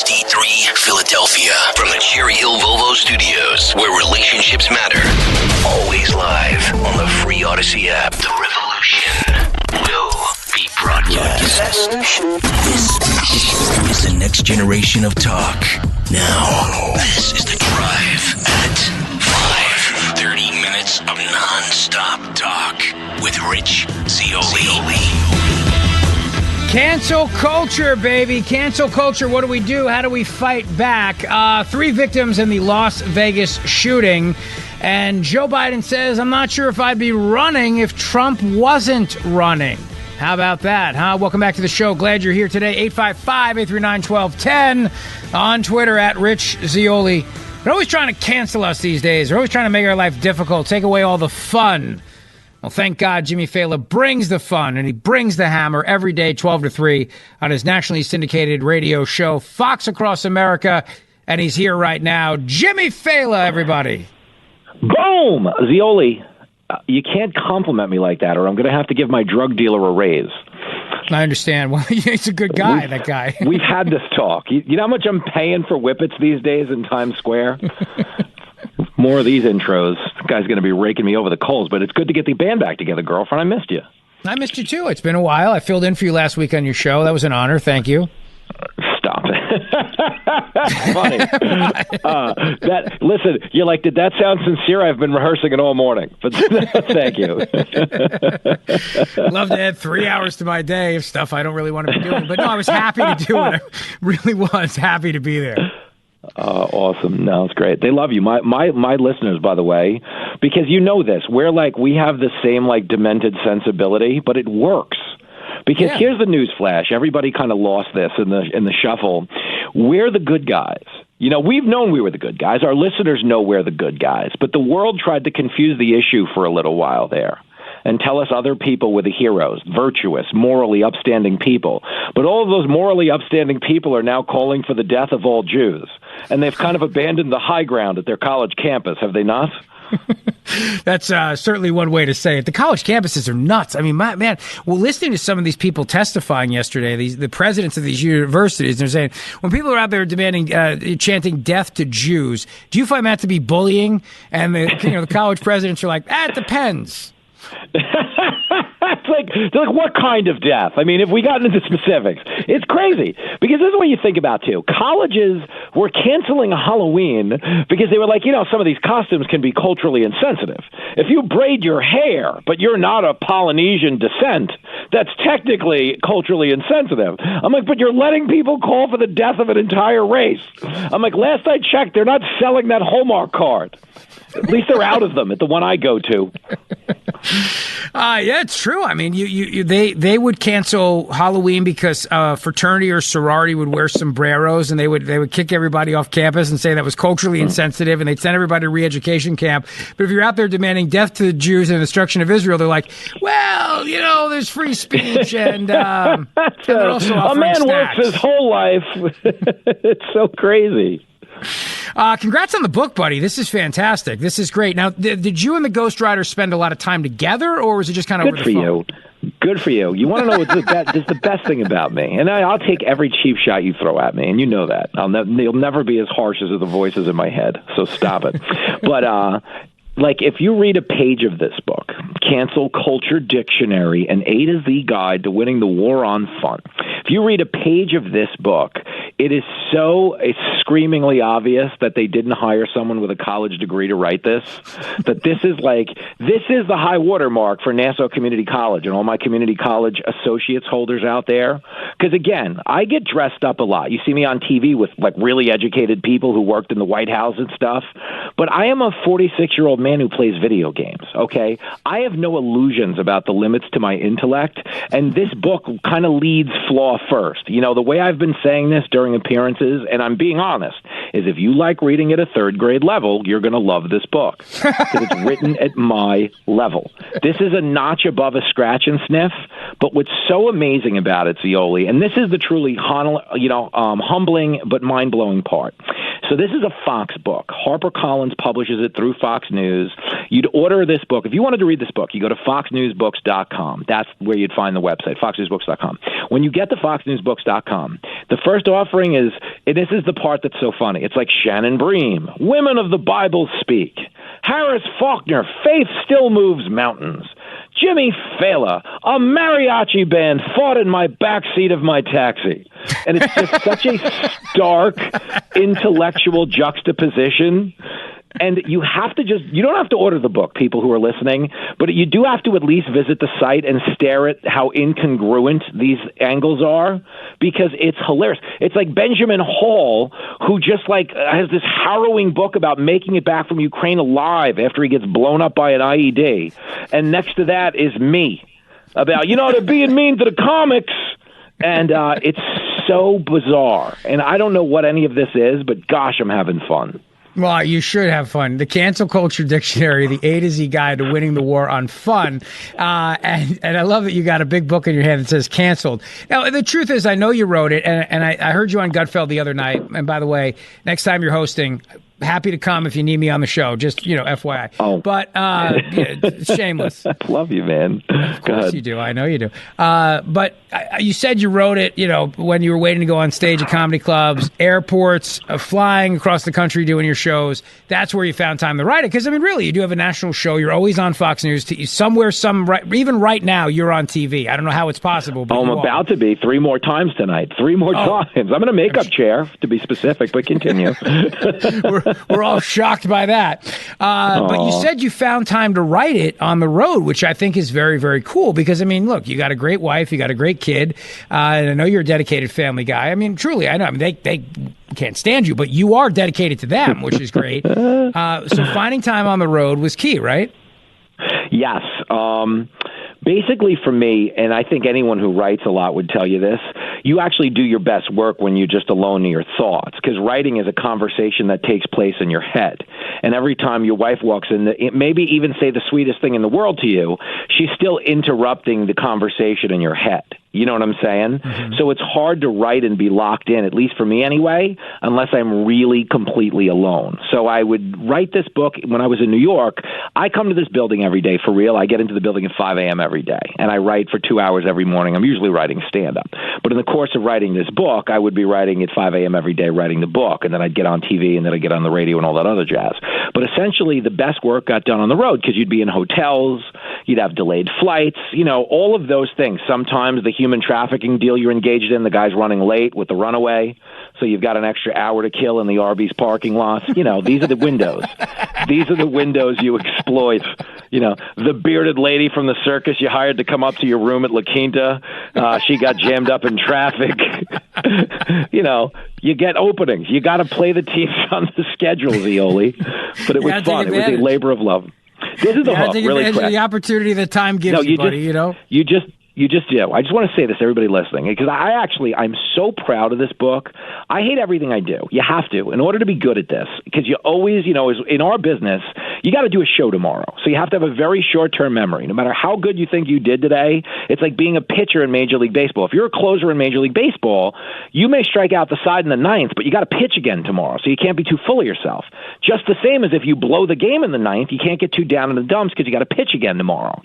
HD3 Philadelphia from the Cherry Hill Volvo Studios, where relationships matter. Always live on the free Odyssey app. The revolution will be broadcast. This is the next generation of talk. Now, this is The Drive at 5. 30 minutes of non-stop talk with Rich Zeoli. Cancel culture, baby. Cancel culture. What do we do? How do we fight back? 3 victims in the Las Vegas shooting. And Joe Biden says, I'm not sure if I'd be running if Trump wasn't running. How about that, huh? Welcome back to the show. Glad you're here today. 855-839-1210 on Twitter at Rich Zeoli. They're always trying to cancel us these days. They're always trying to make our life difficult, take away all the fun. Well, thank God Jimmy Failla brings the fun, and he brings the hammer every day, 12 to 3, on his nationally syndicated radio show, Fox Across America, and he's here right now. Jimmy Failla, everybody. Boom! Zeoli, you can't compliment me like that, or I'm going to have to give my drug dealer a raise. I understand. Well, he's a good guy, that guy. We've had this talk. You know how much I'm paying for whippets these days in Times Square? More of these intros. This guy's going to be raking me over the coals, but it's good to get the band back together, girlfriend. I missed you. I missed you, too. It's been a while. I filled in for you last week on your show. That was an honor. Thank you. Stop it. That's funny. Listen, you're like, did that sound sincere? I've been rehearsing it all morning. But thank you. Love to add 3 hours to my day of stuff I don't really want to be doing. But no, I was happy to do it. I really was happy to be there. Awesome. No, it's great. They love you. My listeners, by the way, because you know this, we have the same demented sensibility, but it works. Because Here's the news flash. Everybody kind of lost this in the shuffle. We're the good guys. You know, we've known we were the good guys. Our listeners know we're the good guys. But the world tried to confuse the issue for a little while there and tell us other people were the heroes, virtuous, morally upstanding people. But all of those morally upstanding people are now calling for the death of all Jews. And they've kind of abandoned the high ground at their college campus, have they not? That's certainly one way to say it. The college campuses are nuts. I mean, listening to some of these people testifying yesterday, the presidents of these universities, they're saying, when people are out there demanding, chanting death to Jews, do you find that to be bullying? And the college presidents are like, it depends. It's like, what kind of death? I mean, if we got into specifics, it's crazy. Because this is what you think about, too. Colleges were canceling Halloween because they were like, some of these costumes can be culturally insensitive. If you braid your hair, but you're not of Polynesian descent, that's technically culturally insensitive. I'm like, but you're letting people call for the death of an entire race. I'm like, last I checked, they're not selling that Hallmark card. At least they're out of them at the one I go to. Yeah, it's true. I mean, they would cancel Halloween because fraternity or sorority would wear sombreros, and they would kick everybody off campus and say that was culturally insensitive, and they'd send everybody to re-education camp. But if you're out there demanding death to the Jews and the destruction of Israel, they're like, well, there's free speech, and they're also a man snacks. Works his whole life. It's so crazy. Congrats on the book, buddy. This is fantastic. This is great. Now, did you and the ghostwriter spend a lot of time together, or was it just kind of over the phone? Good for you. You want to know what's the best thing about me? And I'll take every cheap shot you throw at me, and you know that. You'll never be as harsh as the voices in my head, so stop it. But if you read a page of this book, Cancel Culture Dictionary, an A to Z Guide to Winning the War on Fun. If you read a page of this book, it's screamingly obvious that they didn't hire someone with a college degree to write this. That this is the high water mark for Nassau Community College and all my community college associates holders out there. Because again, I get dressed up a lot. You see me on TV with really educated people who worked in the White House and stuff. But I am a 46-year-old man who plays video games. Okay, I have no illusions about the limits to my intellect, and this book kind of leads flaw first. The way I've been saying this during appearances, and I'm being honest, is if you like reading at a third grade level, you're going to love this book because it's written at my level. This is a notch above a scratch and sniff, but what's so amazing about it, Zeoli, and this is the truly humbling but mind-blowing part. So this is a Fox book. HarperCollins publishes it through Fox News. You'd order this book. If you wanted to read this book, you go to foxnewsbooks.com. That's where you'd find the website, foxnewsbooks.com. When you get to foxnewsbooks.com, the first offering is And this is the part that's so funny. It's like Shannon Bream, women of the Bible speak. Harris Faulkner, faith still moves mountains. Jimmy Failla, a mariachi band fought in my backseat of my taxi. And it's just such a stark intellectual juxtaposition. And you don't have to order the book, people who are listening, but you do have to at least visit the site and stare at how incongruent these angles are, because it's hilarious. It's like Benjamin Hall, who just has this harrowing book about making it back from Ukraine alive after he gets blown up by an IED. And next to that is me about, they're being mean to the comics. And it's so bizarre. And I don't know what any of this is, but gosh, I'm having fun. Well, you should have fun. The Cancel Culture Dictionary, the A to Z Guide to Winning the War on Fun. And I love that you got a big book in your hand that says canceled. Now, the truth is, I know you wrote it, and I heard you on Gutfeld the other night. And by the way, next time you're hosting, happy to come if you need me on the show. Just, FYI. Oh. But it's shameless. I love you, man. Of course you do. I know you do. But you said you wrote it, when you were waiting to go on stage at comedy clubs, airports, flying across the country doing your shows. That's where you found time to write it. Because, really, you do have a national show. You're always on Fox News. Even right now, you're on TV. I don't know how it's possible. But I'm about to be 3 more times tonight. 3 more times. I'm in a makeup chair, to be specific, but continue. We're all shocked by that. But you said you found time to write it on the road, which I think is very, very cool because, look, you got a great wife, you got a great kid, and I know you're a dedicated family guy. Truly, I know. They can't stand you, but you are dedicated to them, which is great. So finding time on the road was key, right? Yes. Basically for me, and I think anyone who writes a lot would tell you this, you actually do your best work when you're just alone in your thoughts, because writing is a conversation that takes place in your head. And every time your wife walks in, it maybe even say the sweetest thing in the world to you, she's still interrupting the conversation in your head. You know what I'm saying? Mm-hmm. So it's hard to write and be locked in, at least for me anyway, unless I'm really completely alone. So I would write this book when I was in New York. I come to this building every day for real. I get into the building at 5 a.m. every day, and I write for 2 hours every morning. I'm usually writing stand-up. But in the course of writing this book, I would be writing at 5 a.m. every day, writing the book, and then I'd get on TV, and then I'd get on the radio and all that other jazz. But essentially, the best work got done on the road because you'd be in hotels, you'd have delayed flights, all of those things. Sometimes the human trafficking deal you're engaged in, the guy's running late with the runaway, so you've got an extra hour to kill in the Arby's parking lot. These are the windows. These are the windows you exploit. The bearded lady from the circus you hired to come up to your room at La Quinta, she got jammed up in traffic. You get openings. You got to play the teams on the schedule, Zioli. But it was fun. It was a labor of love. This is the hook, really quick. The opportunity that time gives you, buddy, You just do. I just want to say this to everybody listening, because I'm so proud of this book. I hate everything I do. You have to, in order to be good at this, because you always, in our business, you got to do a show tomorrow. So you have to have a very short-term memory. No matter how good you think you did today, it's like being a pitcher in Major League Baseball. If you're a closer in Major League Baseball, you may strike out the side in the ninth, but you got to pitch again tomorrow, so you can't be too full of yourself. Just the same as if you blow the game in the ninth, you can't get too down in the dumps because you got to pitch again tomorrow,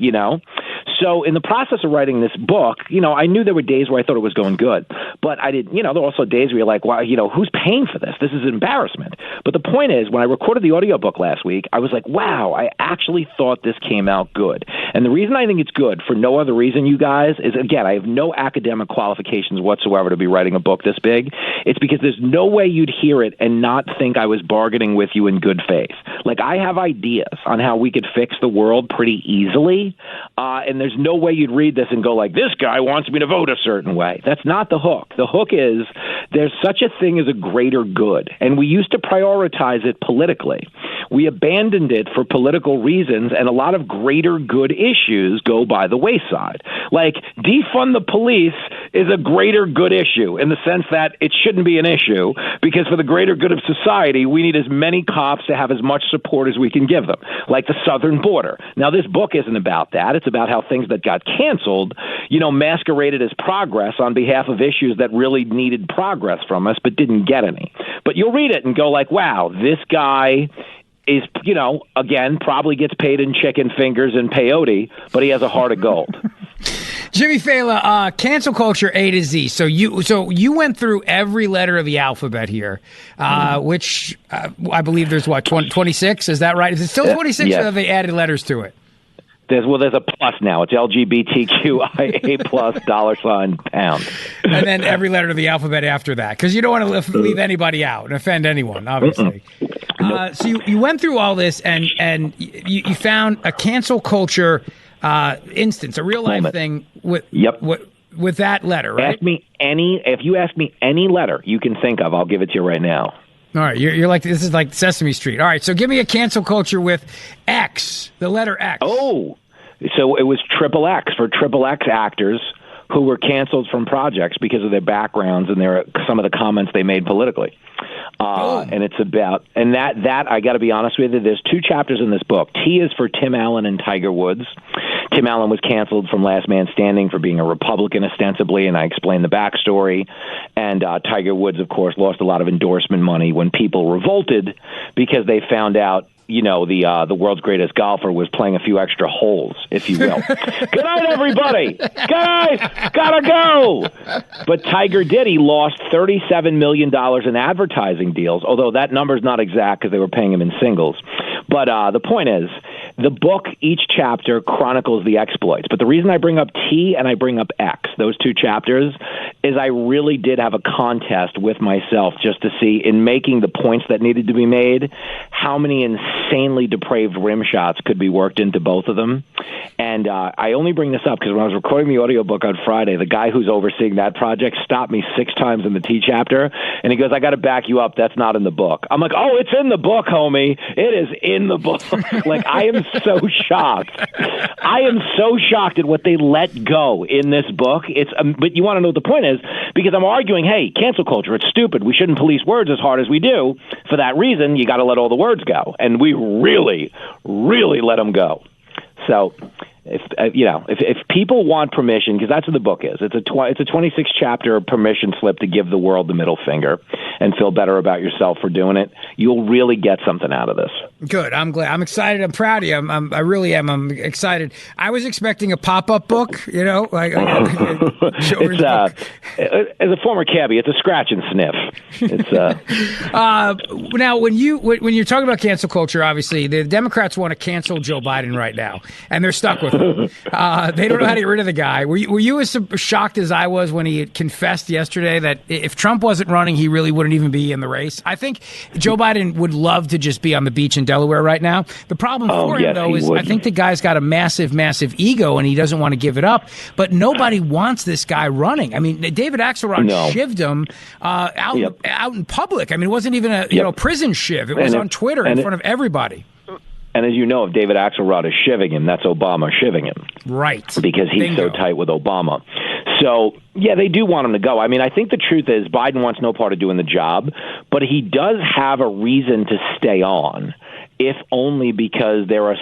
So in the process of writing this book, I knew there were days where I thought it was going good, but I didn't, there were also days where you're like, wow, who's paying for this? This is an embarrassment. But the point is, when I recorded the audiobook last week, I was like, wow, I actually thought this came out good. And the reason I think it's good, for no other reason, you guys, is, again, I have no academic qualifications whatsoever to be writing a book this big. It's because there's no way you'd hear it and not think I was bargaining with you in good faith. Like, I have ideas on how we could fix the world pretty easily, and there's no way you'd read this and go like, this guy wants me to vote a certain way. That's not the hook. The hook is there's such a thing as a greater good, and we used to prioritize it politically. We abandoned it for political reasons, and a lot of greater good issues go by the wayside. Like, defund the police is a greater good issue in the sense that it shouldn't be an issue, because for the greater good of society, we need as many cops to have as much support as we can give them, like the southern border. Now, this book isn't about that. It's about how things that got canceled, masqueraded as progress on behalf of issues that really needed progress from us but didn't get any. But you'll read it and go like, wow, this guy is, again, probably gets paid in chicken fingers and peyote, but he has a heart of gold. Jimmy Failla, cancel culture A to Z. So you went through every letter of the alphabet here, which I believe there's 26. Is that right? Is it still 26 or have they added letters to it? There's a plus now. It's LGBTQIA plus $pound. And then every letter of the alphabet after that, because you don't want to leave anybody out and offend anyone, obviously. So you went through all this and you found a cancel culture instance, a real life thing with that letter, right? If you ask me any letter you can think of, I'll give it to you right now. All right, you're like, this is like Sesame Street. All right, so give me a cancel culture with X, the letter X. Oh, so it was XXX for XXX actors who were canceled from projects because of their backgrounds and some of the comments they made politically. And it's about, and that I got to be honest with you, there's 2 chapters in this book. T is for Tim Allen and Tiger Woods. Tim Allen was canceled from Last Man Standing for being a Republican ostensibly, and I explained the backstory. And Tiger Woods, of course, lost a lot of endorsement money when people revolted because they found out, the world's greatest golfer was playing a few extra holes, if you will. Good night, everybody. Guys, gotta go. But Tiger did. He lost $37 million in advertising deals, although that number's not exact because they were paying him in singles. But the point is, the book, each chapter chronicles the exploits. But the reason I bring up T and I bring up X, those 2 chapters, is I really did have a contest with myself just to see, in making the points that needed to be made, how many insanely depraved rim shots could be worked into both of them. And I only bring this up because when I was recording the audiobook on Friday, the guy who's overseeing that project stopped me 6 times in the T chapter, and he goes, I got to back you up. That's not in the book. I'm like, oh, it's in the book, homie. It is in the book. Like, I am so shocked. I am so shocked at what they let go in this book. But you want to know what the point is, because I'm arguing, hey, cancel culture, it's stupid. We shouldn't police words as hard as we do. For that reason, you got to let all the words go. And we really, really let them go. So if people want permission, because that's what the book is, it's a 26 chapter permission slip to give the world the middle finger and feel better about yourself for doing it. You'll really get something out of this. Good. I'm glad. I'm excited. I'm proud of you. I really am. I'm excited. I was expecting a pop-up book, like it's as a former cabbie, it's a scratch and sniff. It's now when you're talking about cancel culture, obviously the Democrats want to cancel Joe Biden right now, and they're stuck with him. They don't know how to get rid of the guy. Were you as shocked as I was when he confessed yesterday that if Trump wasn't running, he really wouldn't even be in the race? I think Joe Biden would love to just be on the beach in Delaware right now. The problem for him, though, is I think the guy's got a massive, massive ego, and he doesn't want to give it up. But nobody wants this guy running. I mean, David Axelrod shivved him out in public. I mean, it wasn't even a prison shiv. It was on Twitter in front of everybody. And as you know, if David Axelrod is shivving him, that's Obama shiving him. Right. Because he's so tight with Obama. So, yeah, they do want him to go. I mean, I think the truth is Biden wants no part of doing the job, but he does have a reason to stay on, if only because there are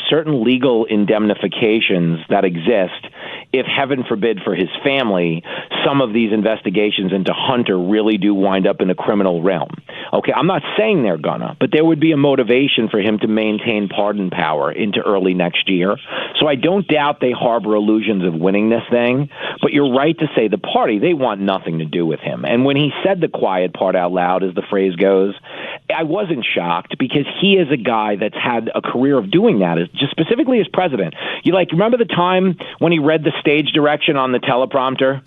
certain legal indemnifications that exist if, heaven forbid, for his family, some of these investigations into Hunter really do wind up in the criminal realm. Okay, I'm not saying they're gonna, but there would be a motivation for him to maintain pardon power into early next year. So I don't doubt they harbor illusions of winning this thing, but you're right to say the party, they want nothing to do with him. And when he said the quiet part out loud, as the phrase goes, I wasn't shocked because he is a guy that's had a career of doing that, just specifically as president. You remember the time when he read the stage direction on the teleprompter?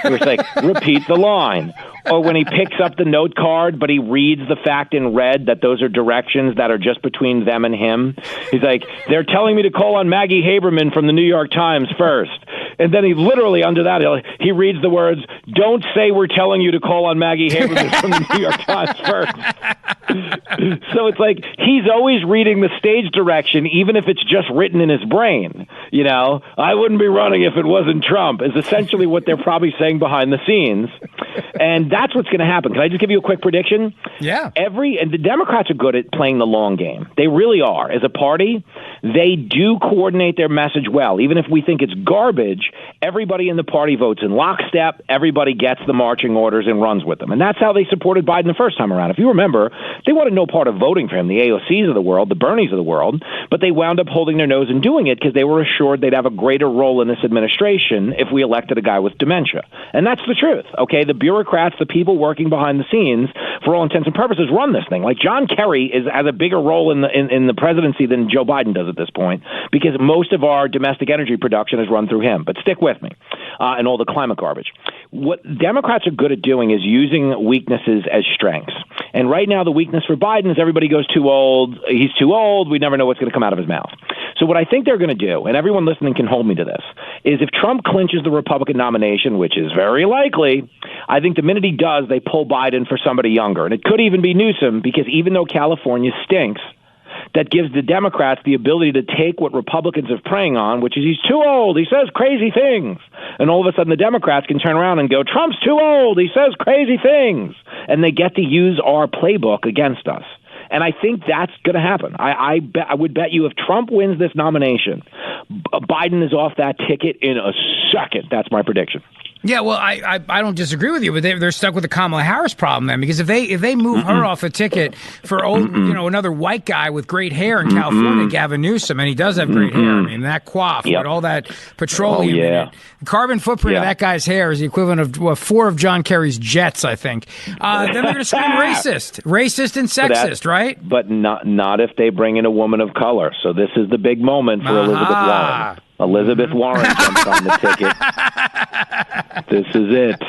It was like, repeat the line. Or when he picks up the note card, but he reads the fact in red that those are directions that are just between them and him. He's like, they're telling me to call on Maggie Haberman from the New York Times first. And then he literally, under that, he reads the words, don't say we're telling you to call on Maggie Haberman from the New York Times first. So it's like he's always reading the stage direction, even if it's just written in his brain. I wouldn't be running if it wasn't Trump, is essentially what they're probably saying behind the scenes. And that's what's going to happen. Can I just give you a quick prediction? Yeah. And the Democrats are good at playing the long game. They really are. As a party, they do coordinate their message well. Even if we think it's garbage, everybody in the party votes in lockstep. Everybody gets the marching orders and runs with them. And that's how they supported Biden the first time around. If you remember, they wanted no part of voting for him, the AOCs of the world, the Bernies of the world, but they wound up holding their nose and doing it because they were assured they'd have a greater role in this administration if we elected a guy with dementia. And that's the truth, okay? The bureaucrats, the people working behind the scenes, for all intents and purposes, run this thing. Like John Kerry has a bigger role in the presidency than Joe Biden does at this point, because most of our domestic energy production is run through him. But stick with me, and all the climate garbage. What Democrats are good at doing is using weaknesses as strengths. And right now, the weakness for Biden is everybody goes too old. He's too old. We never know what's going to come out of his mouth. So what I think they're going to do, and everyone listening can hold me to this, is if Trump clinches the Republican nomination, which is very likely, I think the minute he does, they pull Biden for somebody younger. And it could even be Newsom, because even though California stinks, that gives the Democrats the ability to take what Republicans are preying on, which is he's too old, he says crazy things. And all of a sudden the Democrats can turn around and go, Trump's too old, he says crazy things. And they get to use our playbook against us. And I think that's going to happen. I would bet you if Trump wins this nomination, Biden is off that ticket in a second. That's my prediction. Yeah, well, I don't disagree with you, but they're stuck with the Kamala Harris problem then, because if they move her off a ticket for another white guy with great hair in California, Gavin Newsom, and he does have great hair. I mean, that coif with all that petroleum in it. The carbon footprint of that guy's hair is the equivalent of 4 of John Kerry's jets, I think. Then they're going to scream racist and sexist, right? But not if they bring in a woman of color. So this is the big moment for Elizabeth Warren. Elizabeth Warren jumps on the ticket. This is it.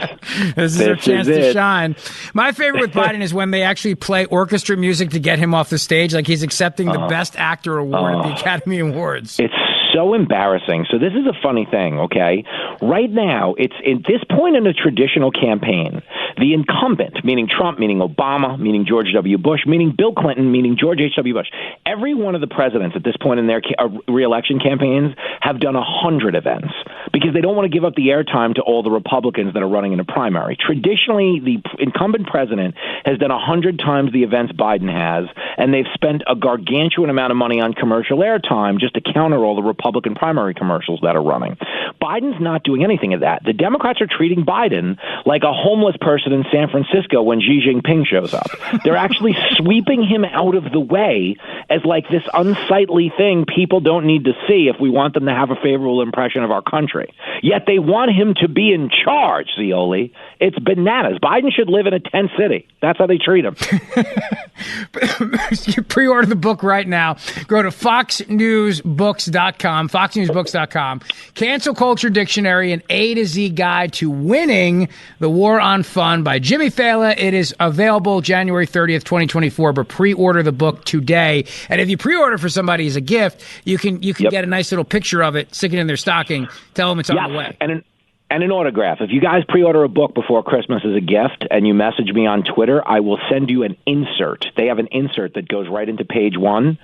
This is her chance to shine. My favorite with Biden is when they actually play orchestra music to get him off the stage, like he's accepting the Best Actor award at the Academy Awards. It's so embarrassing. So this is a funny thing, okay? Right now, it's at this point in a traditional campaign, the incumbent, meaning Trump, meaning Obama, meaning George W. Bush, meaning Bill Clinton, meaning George H.W. Bush, every one of the presidents at this point in their re-election campaigns have done 100 events because they don't want to give up the airtime to all the Republicans that are running in a primary. Traditionally, the incumbent president has done 100 times the events Biden has, and they've spent a gargantuan amount of money on commercial airtime just to counter all the Republican primary commercials that are running. Biden's not doing anything of that. The Democrats are treating Biden like a homeless person in San Francisco when Xi Jinping shows up. They're actually sweeping him out of the way as like this unsightly thing people don't need to see if we want them to have a favorable impression of our country. Yet they want him to be in charge, Zioli. It's bananas. Biden should live in a tent city. That's how they treat him. You pre-order the book right now. Go to foxnewsbooks.com, foxnewsbooks.com. Cancel Culture Dictionary, an A to Z guide to winning the war on fun by Jimmy Failla. It is available January 30th, 2024, but pre-order the book today. And if you pre-order for somebody as a gift, you can get a nice little picture of it, stick it in their stocking, tell them it's on the way. And an autograph. If you guys pre-order a book before Christmas as a gift and you message me on Twitter, I will send you an insert. They have an insert that goes right into page 1,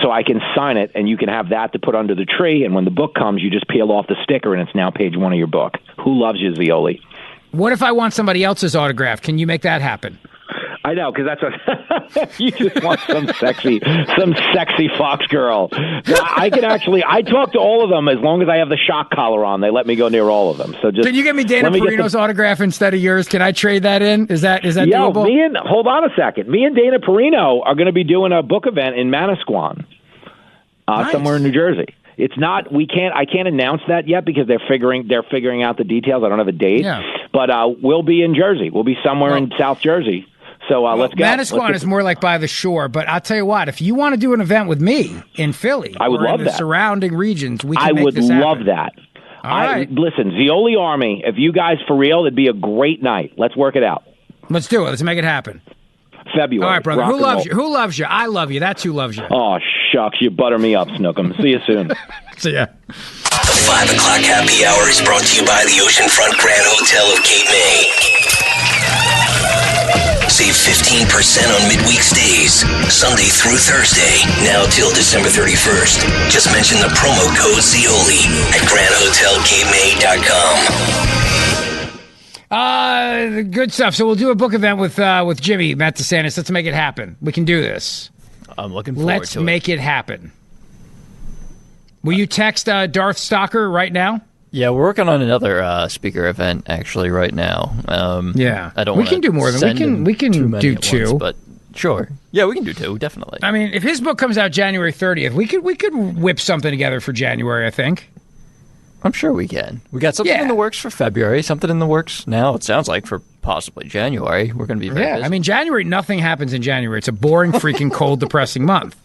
so I can sign it, and you can have that to put under the tree, and when the book comes, you just peel off the sticker, and it's now page 1 of your book. Who loves you, Zioli? What if I want somebody else's autograph? Can you make that happen? I know, because that's what you just want some sexy Fox girl. I talk to all of them as long as I have the shock collar on. They let me go near all of them. So just can you give me Dana Perino's autograph instead of yours? Can I trade that in? Is that doable? Hold on a second. Me and Dana Perino are going to be doing a book event in Manasquan, somewhere in New Jersey. It's not. I can't announce that yet because they're figuring out the details. I don't have a date. Yeah. But we'll be in Jersey. We'll be somewhere in South Jersey. So let's go. Manasquan is more like by the shore, but I'll tell you what, if you want to do an event with me in Philly I would love in the that. surrounding regions, we can make this happen. I would would love that. All right. Listen, Zioli Army, if you guys for real, it'd be a great night. Let's work it out. Let's do it. Let's make it happen. February. All right, brother. Who loves you? Who loves you? I love you. That's who loves you. Oh, shucks. You butter me up, Snookum. See you soon. See ya. The 5 o'clock happy hour is brought to you by the Oceanfront Grand Hotel of Cape May. Save 15% on midweek stays, Sunday through Thursday, now till December 31st. Just mention the promo code Zioli at grandhotelkmae.com. Good stuff. So we'll do a book event with Jimmy, Matt DeSantis. Let's make it happen. We can do this. I'm looking forward to it. Let's make it happen. Will you text Darth Stalker right now? Yeah, we're working on another speaker event actually right now. Yeah, I don't. We can do more than we can do two, once, but sure. Yeah, we can do two definitely. I mean, if his book comes out January 30th, we could whip something together for January. I think. I'm sure we can. We got something in the works for February. Something in the works now. It sounds like for possibly January. We're going to be very busy. I mean, January. Nothing happens in January. It's a boring, freaking, cold, depressing month.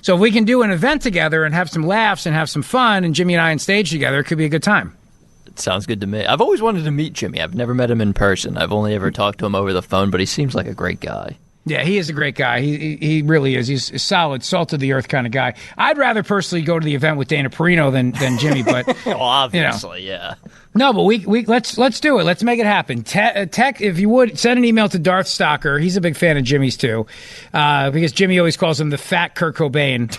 So if we can do an event together and have some laughs and have some fun, and Jimmy and I on stage together, it could be a good time. It sounds good to me. I've always wanted to meet Jimmy. I've never met him in person. I've only ever talked to him over the phone, but he seems like a great guy. Yeah, he is a great guy. He really is. He's a solid, salt-of-the-earth kind of guy. I'd rather personally go to the event with Dana Perino than Jimmy, but well, obviously, yeah. No, but we let's do it. Let's make it happen. Tech, if you would, send an email to Darth Stalker. He's a big fan of Jimmy's too, because Jimmy always calls him the fat Kurt Cobain.